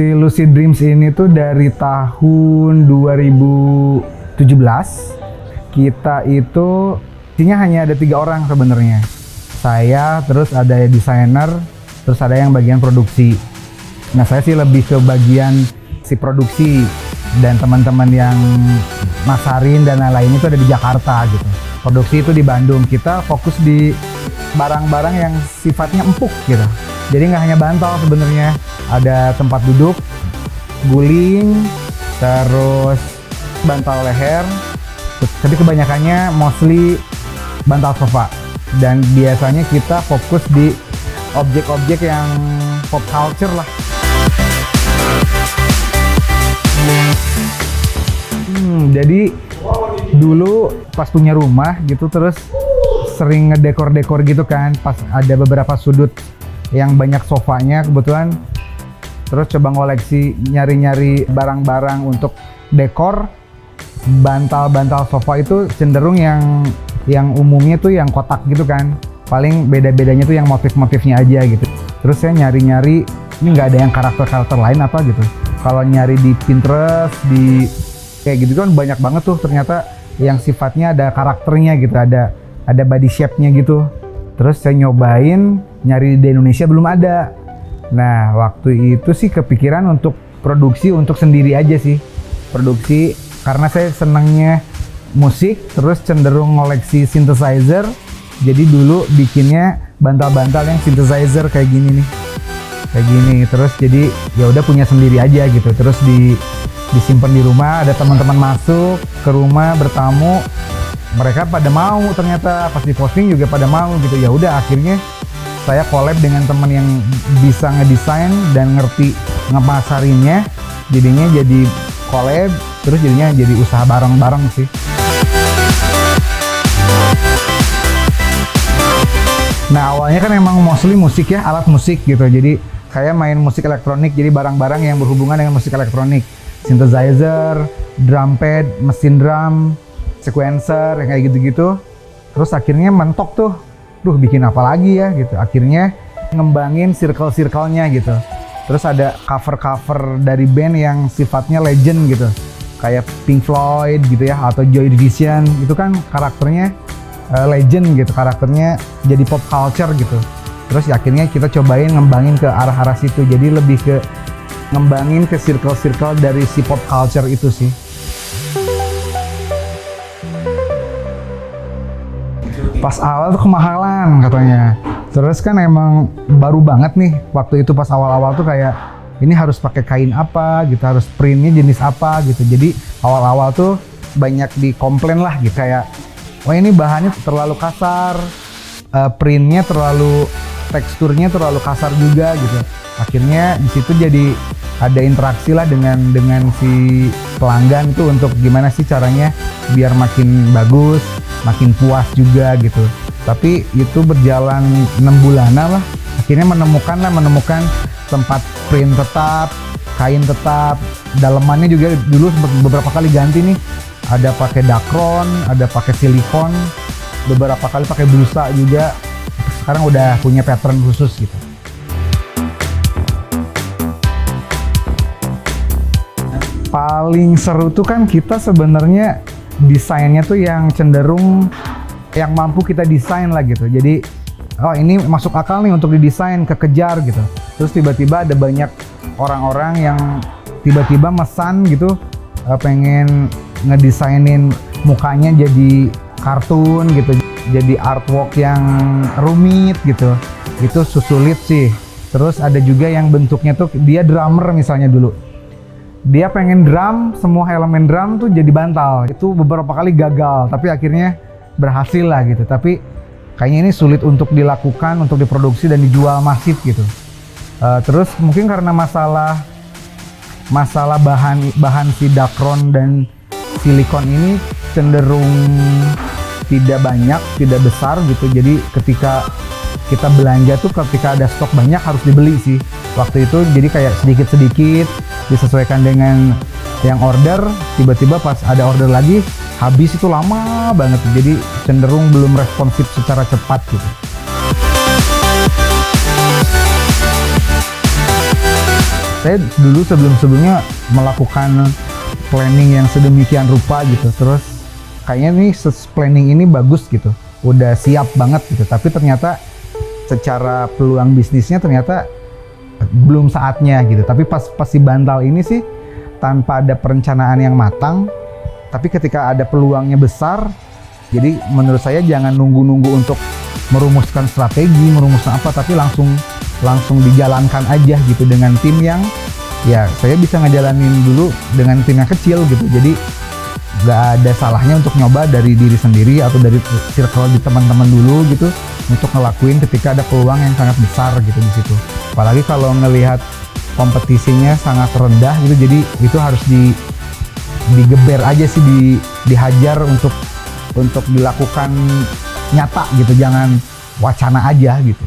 Si Lucid Dreams ini tuh dari tahun 2017. Kita itu isinya hanya ada 3 orang sebenarnya. Saya, terus ada desainer, terus ada yang bagian produksi. Nah, saya sih lebih ke bagian si produksi, dan teman-teman yang masarin dan lain-lain itu ada di Jakarta gitu. Produksi itu di Bandung. Kita fokus di barang-barang yang sifatnya empuk gitu. Jadi nggak hanya bantal sebenarnya, ada tempat duduk, guling, terus bantal leher, tapi kebanyakannya mostly bantal sofa. Dan biasanya kita fokus di objek-objek yang pop culture lah. Jadi dulu pas punya rumah gitu, terus sering ngedekor-dekor gitu kan, pas ada beberapa sudut yang banyak sofanya kebetulan, terus coba ngoleksi, nyari-nyari barang-barang untuk dekor. Bantal-bantal sofa itu cenderung yang umumnya tuh yang kotak gitu kan, paling beda-bedanya tuh yang motif-motifnya aja gitu. Terus saya nyari-nyari, ini nggak ada yang karakter-karakter lain apa gitu. Kalau nyari di Pinterest, di kayak gitu kan banyak banget tuh ternyata yang sifatnya ada karakternya gitu, ada body shape-nya gitu. Terus saya nyobain nyari di Indonesia, belum ada. Nah, waktu itu sih kepikiran untuk produksi untuk sendiri aja sih. Produksi karena saya senangnya musik, terus cenderung ngoleksi synthesizer. Jadi dulu bikinnya bantal-bantal yang synthesizer kayak gini nih. Kayak gini, terus jadi ya udah punya sendiri aja gitu. Terus disimpan di rumah, ada teman-teman masuk ke rumah bertamu, mereka pada mau, ternyata pas diposting juga pada mau gitu. Ya udah akhirnya saya collab dengan teman yang bisa ngedesain dan ngerti ngemasarinnya, jadinya jadi collab, terus jadinya jadi usaha bareng-bareng sih. Nah, awalnya kan emang mostly musik ya, alat musik gitu. Jadi kayak main musik elektronik, jadi barang-barang yang berhubungan dengan musik elektronik. Synthesizer, drum pad, mesin drum, sequencer, kayak gitu-gitu. Terus akhirnya mentok tuh, bikin apa lagi ya gitu. Akhirnya ngembangin circle-circle-nya gitu. Terus ada cover-cover dari band yang sifatnya legend gitu. Kayak Pink Floyd gitu ya, atau Joy Division. Itu kan karakternya legend gitu, karakternya jadi pop culture gitu. Terus akhirnya kita cobain ngembangin ke arah-arah situ. Jadi lebih ke ngembangin ke circle-circle dari si pop culture itu sih. Pas awal tuh kemahalan katanya. Terus kan emang baru banget nih waktu itu, pas awal-awal tuh kayak ini harus pakai kain apa gitu, harus printnya jenis apa gitu. Jadi awal-awal tuh banyak dikomplain lah gitu, kayak oh ini bahannya terlalu kasar, printnya terlalu, teksturnya terlalu kasar juga gitu. Akhirnya di situ jadi ada interaksi lah dengan si pelanggan itu untuk gimana sih caranya biar makin bagus, makin puas juga gitu. Tapi itu berjalan 6 bulanan lah. Akhirnya menemukan tempat print tetap, kain tetap, dalemannya juga dulu beberapa kali ganti nih. Ada pakai dakron, ada pakai silikon, beberapa kali pakai busa juga. Sekarang udah punya pattern khusus gitu. Paling seru tuh kan kita sebenarnya desainnya tuh yang cenderung yang mampu kita desain lah gitu. Jadi oh ini masuk akal nih untuk didesain, kekejar gitu. Terus tiba-tiba ada banyak orang-orang yang tiba-tiba mesan gitu, pengen ngedesainin mukanya jadi kartun gitu, jadi artwork yang rumit gitu. Itu sulit sih. Terus ada juga yang bentuknya tuh dia drummer misalnya dulu. Dia pengen drum, semua elemen drum tuh jadi bantal. Itu beberapa kali gagal, tapi akhirnya berhasil lah gitu. Tapi kayaknya ini sulit untuk dilakukan, untuk diproduksi dan dijual masif gitu. Terus mungkin karena masalah bahan si dakron dan silikon ini cenderung tidak banyak, tidak besar gitu. Jadi ketika kita belanja tuh, ketika ada stok banyak harus dibeli sih. Waktu itu jadi kayak sedikit-sedikit disesuaikan dengan yang order, tiba-tiba pas ada order lagi habis itu lama banget. Jadi cenderung belum responsif secara cepat gitu. saya dulu sebelumnya melakukan planning yang sedemikian rupa gitu, terus kayaknya nih planning ini bagus gitu, udah siap banget gitu, tapi ternyata secara peluang bisnisnya ternyata belum saatnya gitu. Tapi pas si bantal ini sih tanpa ada perencanaan yang matang, tapi ketika ada peluangnya besar, jadi menurut saya jangan nunggu-nunggu untuk merumuskan strategi, merumuskan apa, tapi langsung dijalankan aja gitu dengan tim yang ya saya bisa ngejalanin dulu dengan tim yang kecil gitu. Jadi nggak ada salahnya untuk nyoba dari diri sendiri atau dari circle di teman-teman dulu gitu untuk ngelakuin ketika ada peluang yang sangat besar gitu di situ. Apalagi kalau ngelihat kompetisinya sangat rendah gitu, jadi itu harus digeber aja sih, dihajar untuk dilakukan nyata gitu, jangan wacana aja gitu.